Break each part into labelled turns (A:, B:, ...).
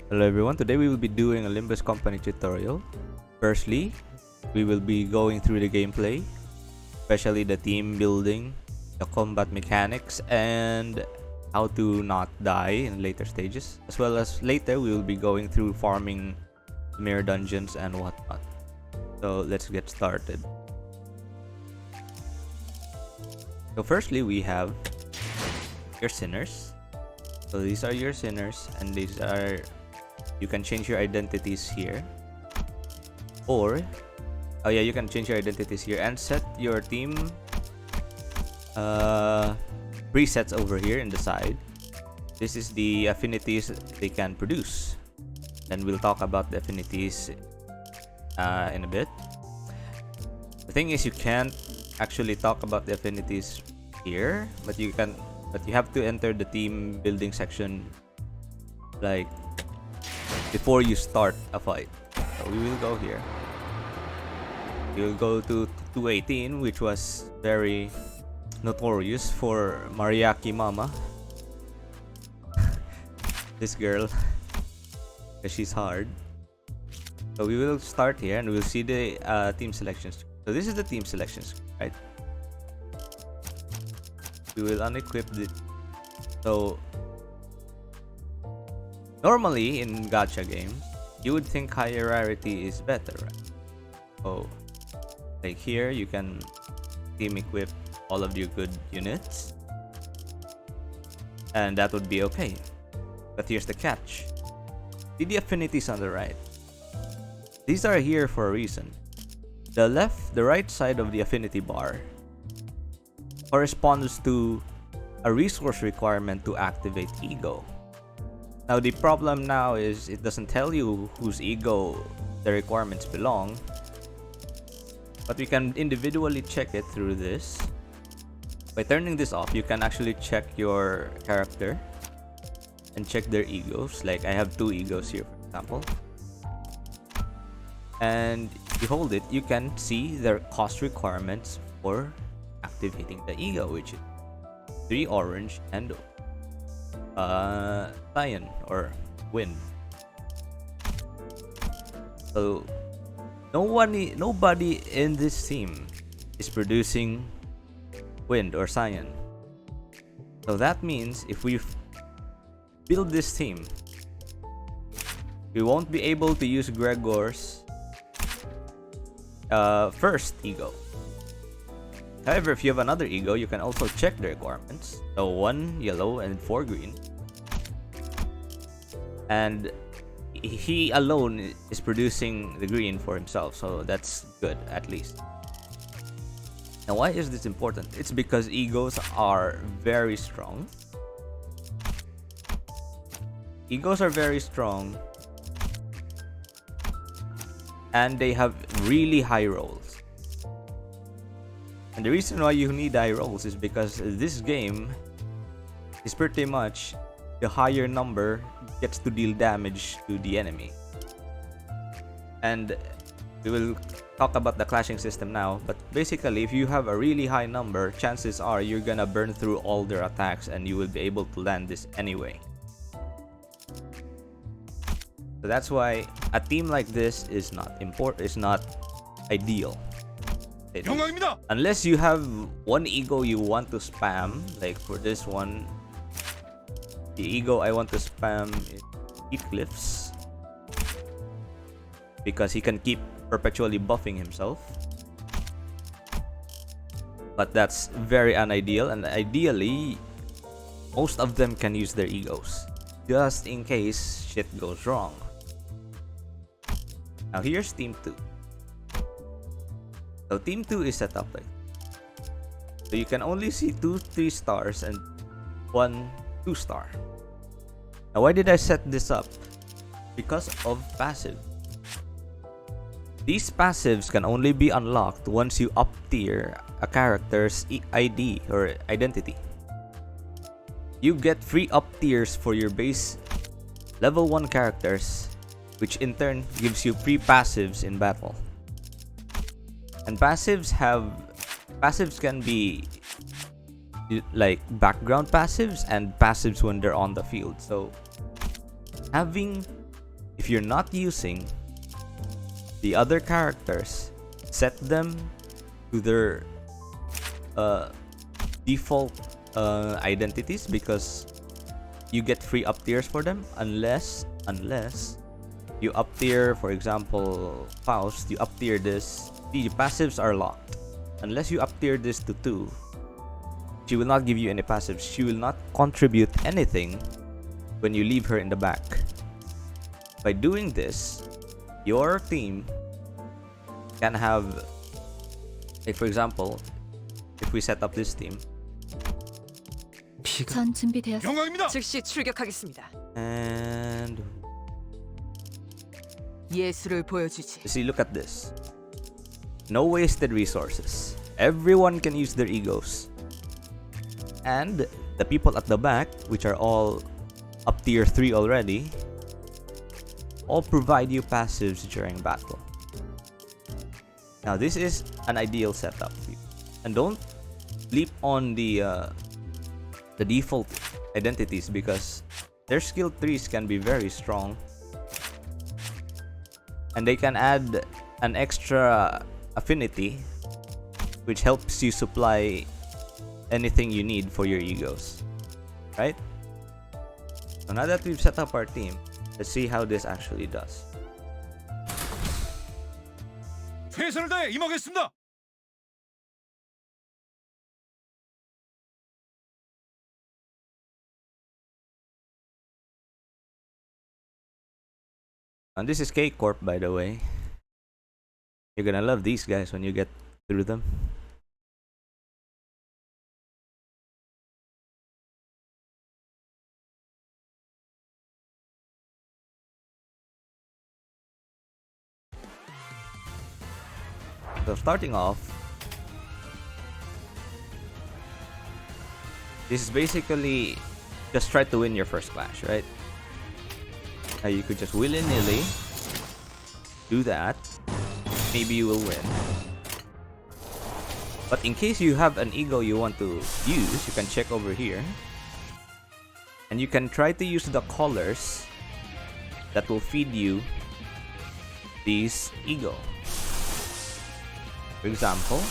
A: Hello everyone, today we will be doing a Limbus company tutorial. Firstly, we will be going through the gameplay, especially the team building, the combat mechanics, and how to not die in later stages. As well as later, we will be going through farming mirror dungeons and whatnot. So let's get started. So firstly, we have your sinners. So these are your sinners, and these are, you can change your identities here, or you can change your identities here and set your team presets over here in the side. This is the affinities they can produce, and we'll talk about the affinities in a bit. The thing is, you can't actually talk about the affinities here, but you have to enter the team building section like before you start a fight. So we will go here. We will go to 218, which was very notorious for Mariaki Mama. This girl, because she's hard. So we will start here and we'll see the team selections. So this is the team selections, right? We will unequip it. So normally in gacha games, you would think higher rarity is better, right? So like here, you can team equip all of your good units, and that would be okay. But here's the catch. See the affinities on the right? These are here for a reason. The right side of the affinity bar corresponds to a resource requirement to activate ego. Now the problem now is it doesn't tell you whose ego the requirements belong, but we can individually check it through this. By turning this off, you can actually check your character and check their egos. Like I have 2 egos here, for example, and you hold it, you can see their cost requirements for activating the ego, which is 3 orange and cyan or wind. So nobody in this team is producing wind or cyan. So that means if we build this team, we won't be able to use Gregor's first ego. However, if you have another ego, you can also check the requirements. So 1 yellow and 4 green. And he alone is producing the green for himself, so that's good at least. Now why is this important? It's because egos are very strong. Egos are very strong, and they have really high rolls. And the reason why you need high rolls is because this game is pretty much the higher number gets to deal damage to the enemy. And we will talk about the clashing system now, but basically if you have a really high number, chances are you're gonna burn through all their attacks and you will be able to land this anyway. So that's why a team like this is not ideal. Unless you have 1 ego you want to spam, like for this one, the ego I want to spam is Heathcliff's, because he can keep perpetually buffing himself. But that's very unideal, and ideally most of them can use their egos just in case shit goes wrong. Now here's team 2. So team 2 is set up like, so you can only see 2 3 stars and 1 2 star. Now why did I set this up? Because of passive. These passives can only be unlocked once you up tier a character's ID or identity. You get free up tiers for your base level 1 characters, which in turn gives you free passives in battle. And passives can be like background passives and passives when they're on the field. So having if you're not using the other characters, set them to their default identities, because you get free uptiers for them unless you uptier, for example, Faust, you uptier this. The passives are locked. Unless you uptier this to 2, she will not give you any passives. She will not contribute anything when you leave her in the back. By doing this, your team can have, like for example, if we set up this team
B: 전 준비되었습니다.
C: 영광입니다.
D: 즉시 출격하겠습니다.
A: and
D: 예술을 보여주지.
A: see, look at this. No wasted resources. Everyone can use their egos. And the people at the back, which are all up tier 3 already, all provide you passives during battle. Now this is an ideal setup. And don't leap on the default identities, because their skill trees can be very strong. And they can add an extra affinity, which helps you supply anything you need for your egos, right? So now that we've set up our team, let's see how this actually does.
C: 최선을 다해 임하겠습니다.
A: And this is K Corp, by the way. You're gonna love these guys when you get through them. So starting off, this is basically just try to win your first clash, right? Now you could just willy-nilly do that. Maybe you will win. But in case you have an ego you want to use, you can check over here. And you can try to use the colors that will feed you these ego. For example,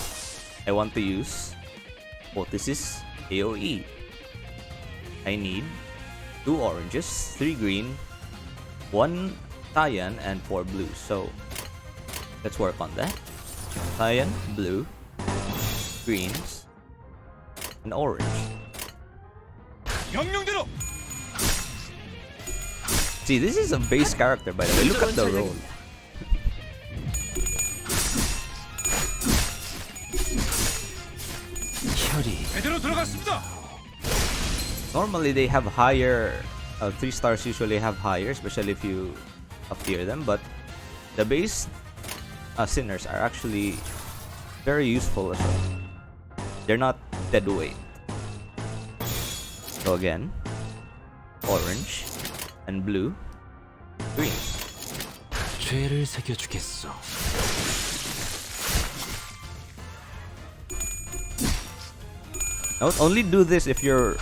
A: I want to use, oh, this is AoE. I need 2 oranges, 3 green, 1 cyan, and 4 blue. So let's work on that. Cyan, blue, greens, and orange.
C: 명령대로.
A: See, this is a base character, by the way. Look at the roll.
C: 제대로 들어갔습니다.
A: Normally they have higher 3 stars usually have higher, especially if you uptier them, but the base sinners are actually very useful as well. They're not dead weight. So again, orange and blue, green.
B: 죄를 새겨주겠어.
A: Now only do this if you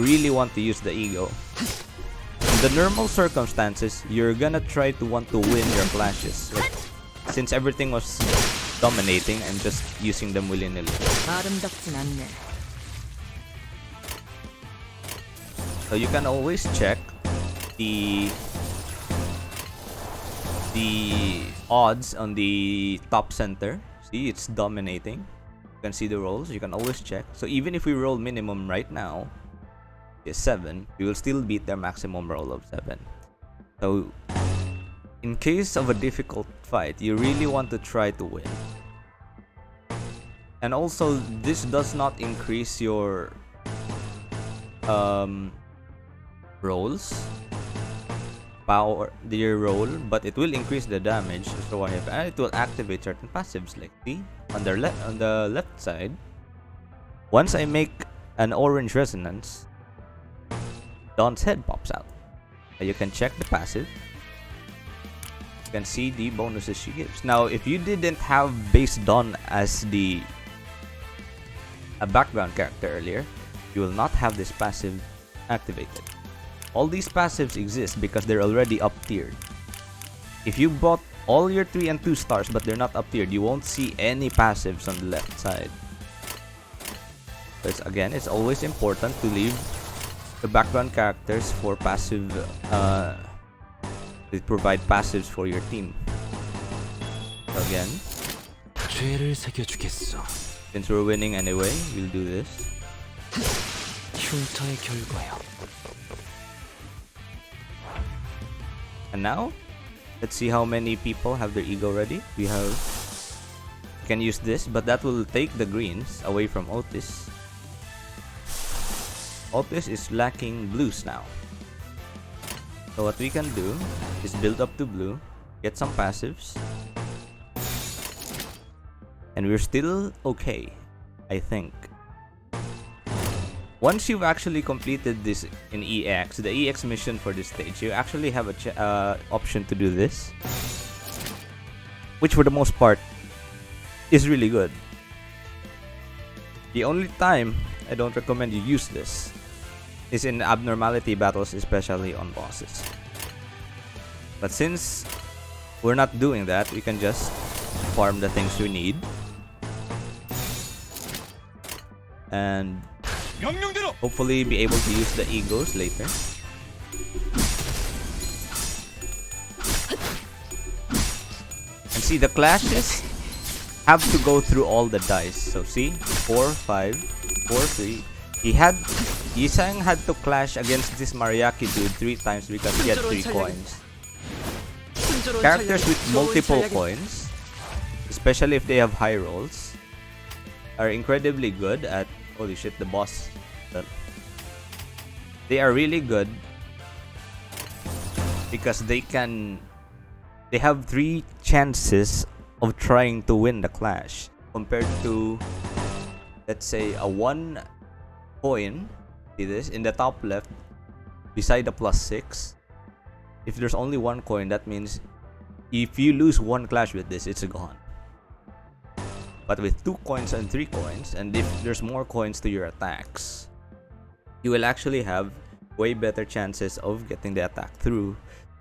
A: really want to use the ego. In the normal circumstances, you're gonna try to want to win your clashes. Like, since everything was dominating, I'm just using them willy-nilly.
D: 아름답진 않네.
A: So you can always check the odds on the top center. See, it's dominating. You can see the rolls. You can always check. So even if we roll minimum right now is 7, we will still beat their maximum roll of 7. So in case of a difficult fight, you really want to try to win. And also, this does not increase your rolls, your roll, but it will increase the damage. So and it will activate certain passives, like see on the left side. Once I make an orange resonance, Dawn's head pops out. You can check the passive. You can see the bonuses she gives. Now, if you didn't have base Dawn as a background character earlier, you will not have this passive activated. all these passives exist because they're already up tiered. If you bought all your 3 and 2 stars but they're not up tiered, you won't see any passives on the left side. But again, it's always important to leave the background characters for passive, to provide passives for your team. So again,
B: 죄를 새겨주겠어.
A: since we're winning anyway, we'll do this.
B: 흉터의 결과야.
A: And now, let's see how many people have their ego ready. We can use this, but that will take the greens away from Otis. Otis is lacking blues now. So what we can do is build up to blue, get some passives, and we're still okay, I think. Once you've actually completed this in EX, the EX mission for this stage, you actually have a option to do this, which for the most part is really good. The only time I don't recommend you use this is in abnormality battles, especially on bosses. But since we're not doing that, we can just farm the things we need and hopefully be able to use the egos later. And see, the clashes have to go through all the dice. So see, 4, 5, 4, 3. Yisang had to clash against this Mariaki dude 3 times because he had 3 coins. Characters with multiple coins, especially if they have high rolls, are incredibly good at... Holy shit, the boss. They are really good because they have 3 chances of trying to win the clash compared to, let's say, a 1 coin. See this in the top left beside the +6. If there's only 1 coin, that means if you lose 1 clash with this, it's gone. But with 2 coins and 3 coins, and if there's more coins to your attacks, you will actually have way better chances of getting the attack through,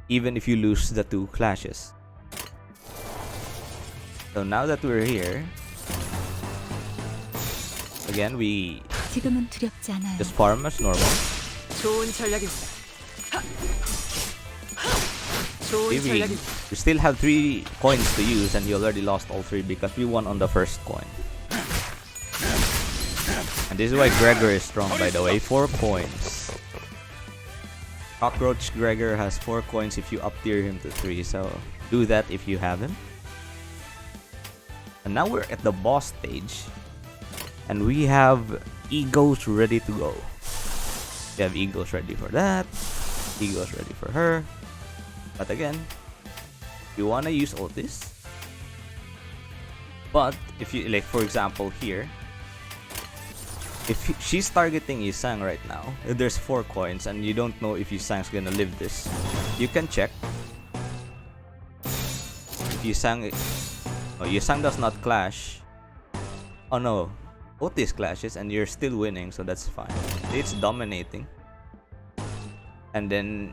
A: even if you lose the 2 clashes. So now that we're here, again, we
B: 지금은 두렵지 않아요.
A: just farm as normal.
D: 좋은 전략입니다. 좋은
A: We
D: 전략입니다.
A: still have 3 coins to use, and you already lost all 3 because we won on the first coin. And this is why Gregor is strong, by the way. 4 coins. Cockroach Gregor has 4 coins if you up tier him to 3, so do that if you have him. And now we're at the boss stage, and we have egos ready to go. We have egos ready for that, egos ready for her. But again, you wanna use Otis. But if you, like, for example here, if she's targeting Yisang right now, if there's 4 coins and you don't know if Yisang's gonna live this, you can check. If Yisang does not clash, oh no, Otis clashes and you're still winning, so that's fine. It's dominating. And then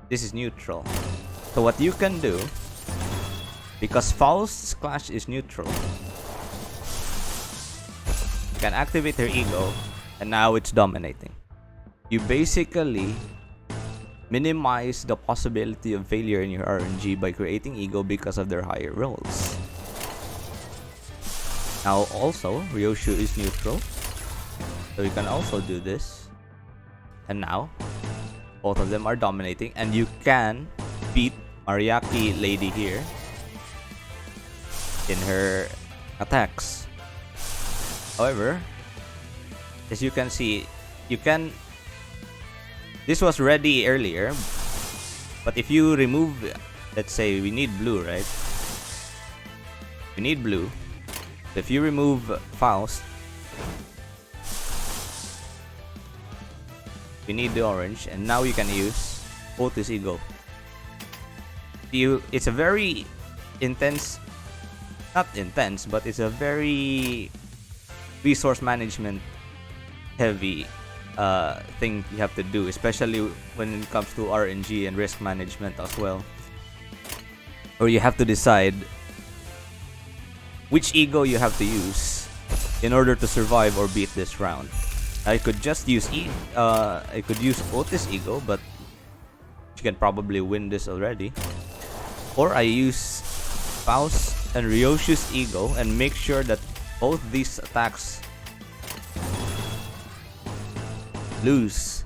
A: this is neutral. So what you can do, because Faust's clash is neutral, you can activate her ego, and now it's dominating. You basically minimize the possibility of failure in your RNG by creating ego because of their higher rolls. Now also, Ryoshu is neutral, so you can also do this. And now, both of them are dominating, and you can beat Mariaki lady here in her attacks. However, as you can see, this was ready earlier, but if you remove, let's say we need blue, right? We need blue. If you remove Faust, we need the orange, and now you can use Otis Ego. It's a very intense, not intense, but it's a very resource management heavy thing you have to do, especially when it comes to RNG and risk management as well. Or you have to decide which ego you have to use in order to survive or beat this round. I could just use I could use Otis ego, but you can probably win this already. Or I use Faust and Ryoshu's ego and make sure that both these attacks lose.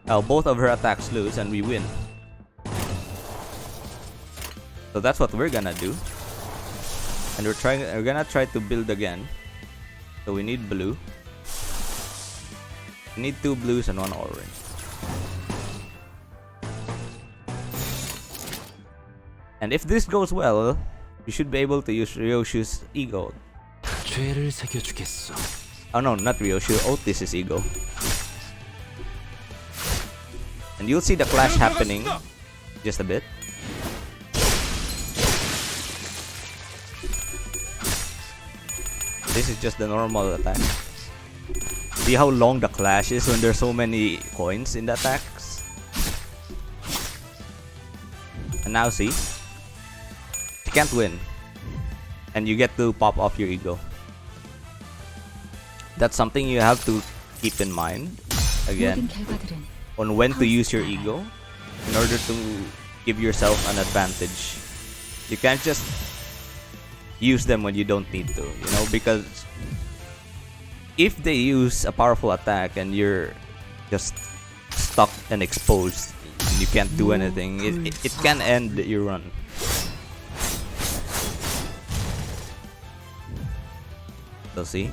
A: Both of her attacks lose and we win. So that's what we're gonna do. And we're gonna try to build again. So we need blue. We need 2 blues and 1 orange. And if this goes well, we should be able to use Ryoshu's ego.
B: 죄를 새겨주겠어.
A: Oh no, not Ryoshu, Otis's ego. And you'll see the clash happening just a bit. This is just the normal attack. See how long the clash is when there's so many coins in the attacks? And now see, you can't win. And you get to pop off your ego. That's something you have to keep in mind, again,
B: 모든 결과들은
A: on when to use your ego in order to give yourself an advantage. You can't just use them when you don't need to, you know, because if they use a powerful attack and you're just stuck and exposed and you can't do anything, it can end your run. So see,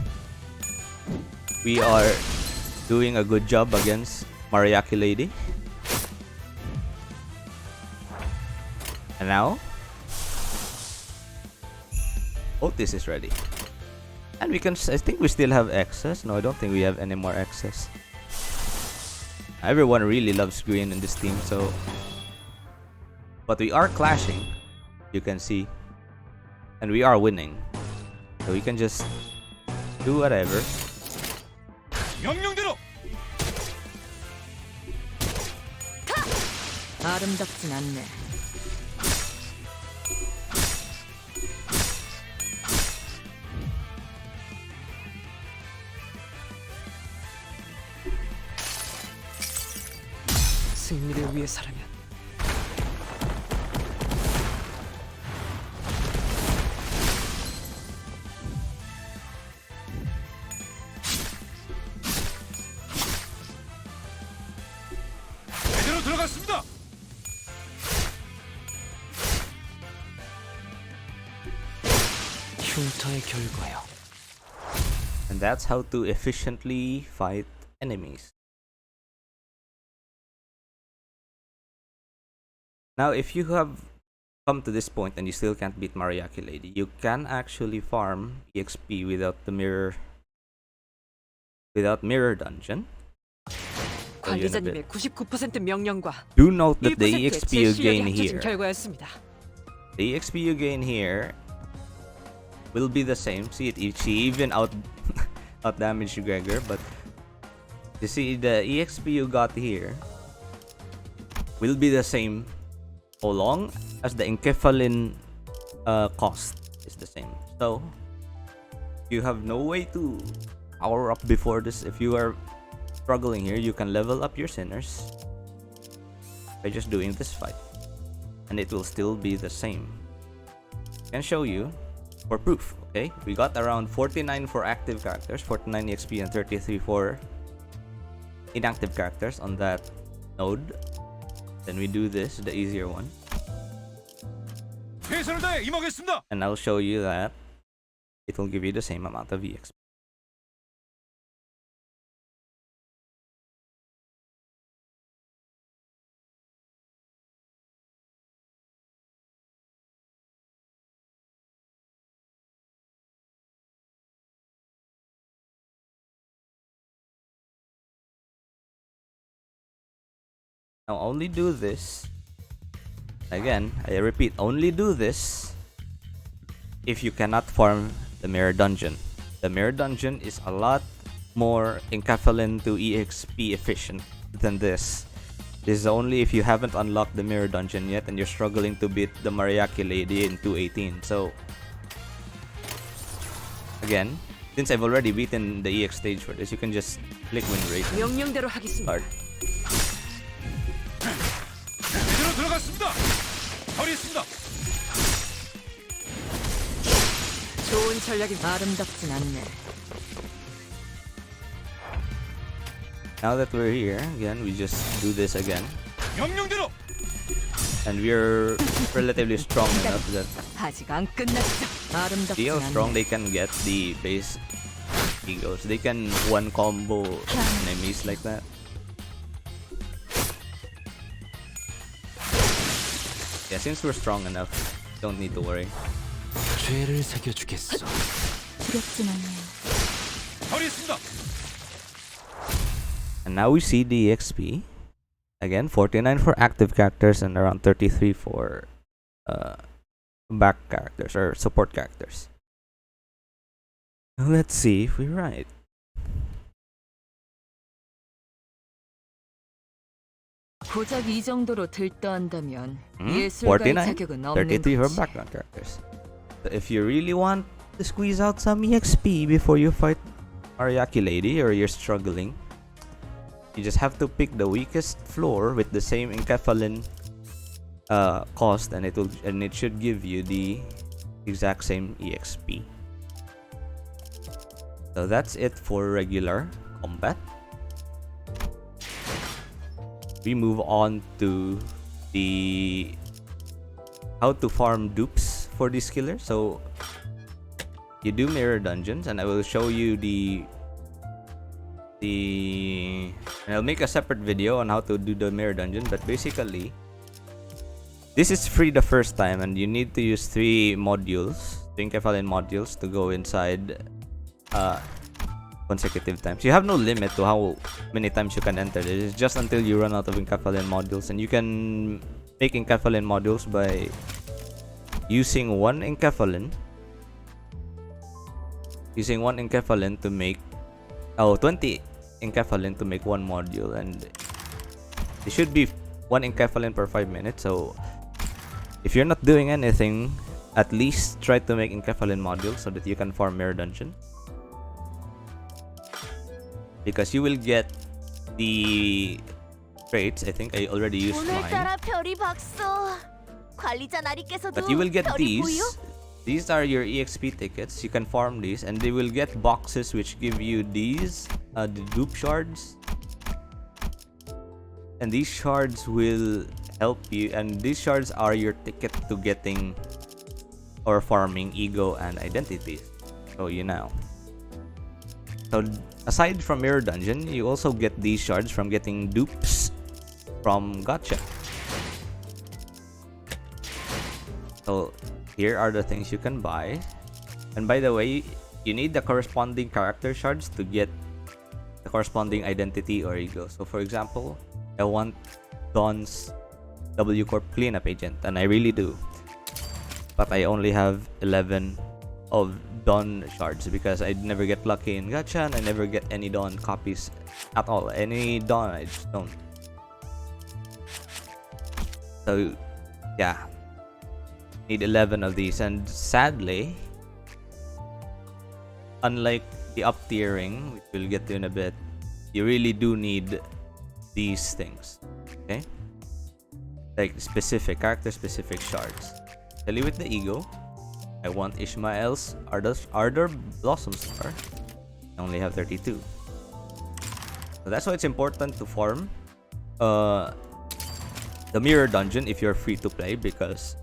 A: we are doing a good job against Mariaki Lady. And now Otis is ready. And we can, I think we still have excess. No, I don't think we have any more excess. Everyone really loves green in this team, so. But we are clashing, you can see. And we are winning. So we can just do whatever.
C: 명령대로.
D: 아름답진 않네. 승리를 위해서라면
C: 제대로 들어갔습니다.
B: 흉터의 결과요.
A: And that's how to efficiently fight enemies. Now, if you have come to this point and you still can't beat Mariaki Lady, you can actually farm EXP without mirror dungeon.
D: 관리자님의 99% 명령과
A: Do note that the
D: 1%의
A: EXP
D: 제
A: you
D: 실력이
A: gain
D: 합쳐진
A: here,
D: 결과였습니다.
A: the EXP you gain here will be the same. See it, she even out damaged Gregor, but you see the EXP you got here will be the same so long as the encephalin cost is the same. So you have no way to power up before this. If you are struggling here, you can level up your sinners by just doing this fight, and it will still be the same. I can show you for proof. Okay, we got around 49 for active characters, 49 EXP, and 33 for inactive characters on that node. Then we do this, the easier one,
C: 최선을 다해 임하겠습니다.
A: and I'll show you that it will give you the same amount of EXP. Now only do this. Again, I repeat, only do this if you cannot farm the mirror dungeon. The mirror dungeon is a lot more encapsulin to EXP efficient than this. This is only if you haven't unlocked the mirror dungeon yet and you're struggling to beat the Mariaki lady in 218. So again, since I've already beaten the EX stage for this, you can just click Winrates and
D: 명령대로 하겠습니다.
A: start.
C: 제대로 들어갔습니다. 처리했습니다.
D: 좋은 전략이 아름답진 않네.
A: Now that we're here, again, we just do this again.
C: 명령대로.
A: And we're relatively strong enough that
D: 아직 안 끝났어. 아름답진
A: see how strong
D: 않네.
A: they can get the base egos. They can one combo enemies like that. Yeah, since we're strong enough, don't need to worry.
B: 죄를 새겨주겠어.
D: 두렵진 않네요.
C: 처리했습니다.
A: And now we see the EXP. Again, 49 for active characters and around 33 for back characters or support characters. Now let's see if we're right.
D: 고작 이 정도로 들떠한다면
A: 49,
D: 예술가의 자격은 없는
A: 33 for
D: 거지.
A: background characters. So if you really want to squeeze out some EXP before you fight Ariaki Lady or you're struggling, you just have to pick the weakest floor with the same encapsulin cost, and it should give you the exact same EXP. So that's it for regular combat. We move on to the how to farm dupes for this killer. So you do mirror dungeons, and I will show you and I'll make a separate video on how to do the mirror dungeon. But basically, this is free the first time, and you need to use 3 modules, 3 encapsulin modules to go inside consecutive times. You have no limit to how many times you can enter. It is just until you run out of encapsulin modules, and you can make encapsulin modules by using one encapsulin to make 20 encapsulin to make one module, and it should be 1 encapsulin per 5 minutes. So if you're not doing anything, at least try to make encapsulin modules so that you can farm mirror dungeon, because you will get the traits. I think I already used mine,
E: 오늘따라 별이 박소. 관리자 나리께서도
A: but you will get
E: 별이 보여?
A: these are your EXP tickets. You can farm these, and they will get boxes which give you these the dupe shards, and these shards will help you, and these shards are your ticket to getting or farming ego and identities. So you know. So aside from mirror dungeon, you also get these shards from getting dupes from gacha. So here are the things you can buy, and by the way, you need the corresponding character shards to get the corresponding identity or ego. So for example, I want Dawn's W Corp cleanup agent, and I really do, but I only have 11 of Dawn shards because I never get lucky in gacha, and I never get any Dawn copies at all. Any Dawn, I just don't. So yeah, need 11 of these, and sadly, unlike the up tiering, which we'll get to in a bit, you really do need these things. Okay, like specific character specific shards. Especially with the ego, I want Ishmael's Ardor Blossom Star. I only have 32. So that's why it's important to farm the mirror dungeon if you're free to play, because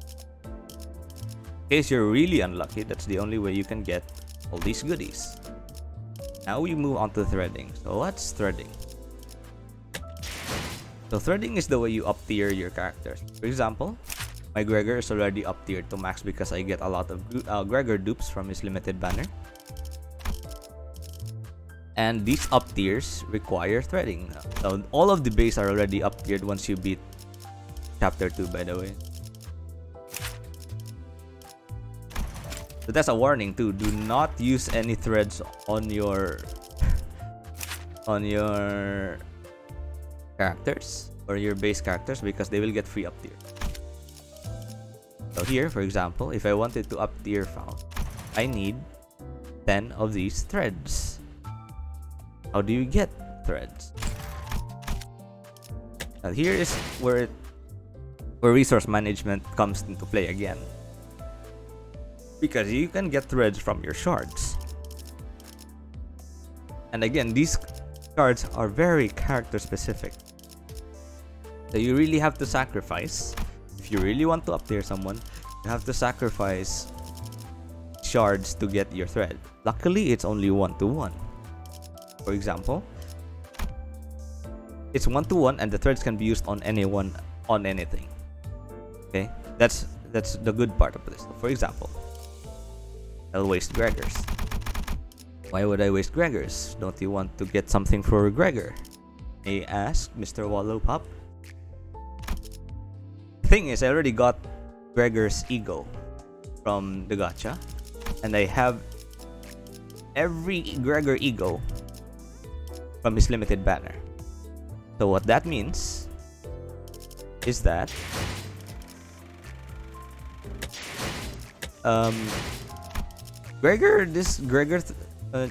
A: in case you're really unlucky, that's the only way you can get all these goodies. Now we move on to threading. So what's threading? So threading is the way you up tier your characters. For example, my Gregor is already up tiered to max because I get a lot of Gregor dupes from his limited banner. And these up tiers require threading. So all of the base are already up tiered once you beat chapter 2, by the way. So that's a warning too. Do not use any threads on your on your characters or your base characters because they will get free up tier. So here, for example, if I wanted to up tier found, I need 10 of these threads. How do you get threads? Now here is where resource management comes into play again, because you can get threads from your shards. And again, these shards are very character specific, so you really have to sacrifice. If you really want to up tier someone, you have to sacrifice shards to get your thread. Luckily, it's only 1-to-1. For example, it's 1-to-1 and the threads can be used on anyone, on anything. Okay, that's the good part of this. For example, I'll waste Gregors. Why would I waste Gregors? Don't you want to get something for Gregor? May I ask, Mr. Wallowpop? Thing is, I already got Gregor's ego from the gacha, and I have every Gregor ego from his limited banner. So what that means is that this Gregor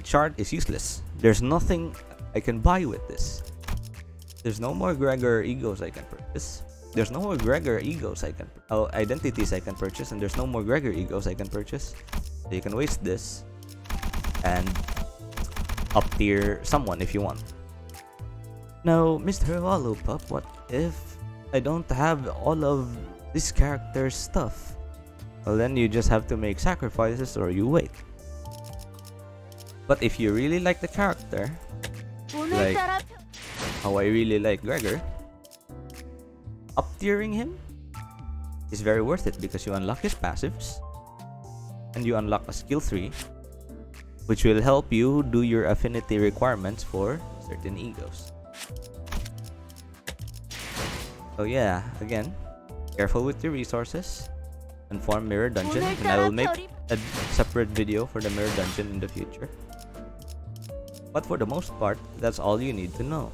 A: chart is useless. There's nothing I can buy with this. There's no more Gregor egos I can purchase. There's no more Gregor egos identities I can purchase, and there's no more Gregor egos I can purchase. So you can waste this and up tier someone if you want. Now, Mr. Wallowpup, what if I don't have all of this character's stuff? Well, then you just have to make sacrifices or you wait. But if you really like the character, like how I really like Gregor, up tiering him is very worth it because you unlock his passives and you unlock a skill 3, which will help you do your affinity requirements for certain egos. So yeah, again, careful with your resources and farm Mirror Dungeon, and I will make a separate video for the Mirror Dungeon in the future. But for the most part, that's all you need to know.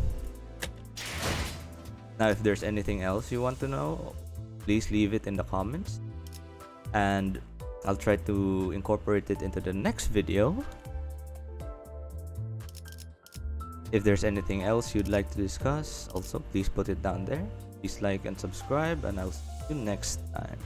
A: Now, if there's anything else you want to know, please leave it in the comments, and I'll try to incorporate it into the next video. If there's anything else you'd like to discuss, also please put it down there. Please like and subscribe, and I'll see you next time.